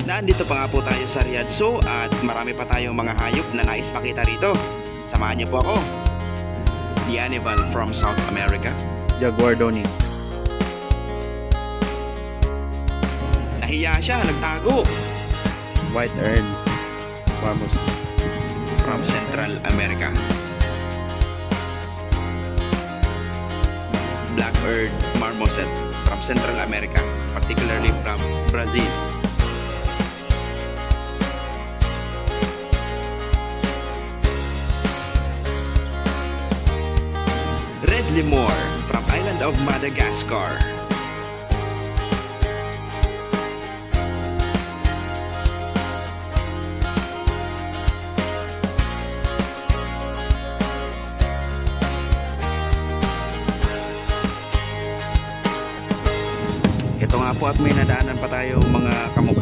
Nandito pa nga po tayo sa Riyadh Zoo at marami pa tayong mga hayop na nais makita rito. Samahan niyo po ako. The animal from South America. Jaguar Doni. Nahiya siya, nagtago. White Earn. Marmos. From Central America. Black-eared marmoset from Central America, particularly from Brazil. Red lemur from island of Madagascar. Ito nga po at may nadaanan pa tayong mga kamukha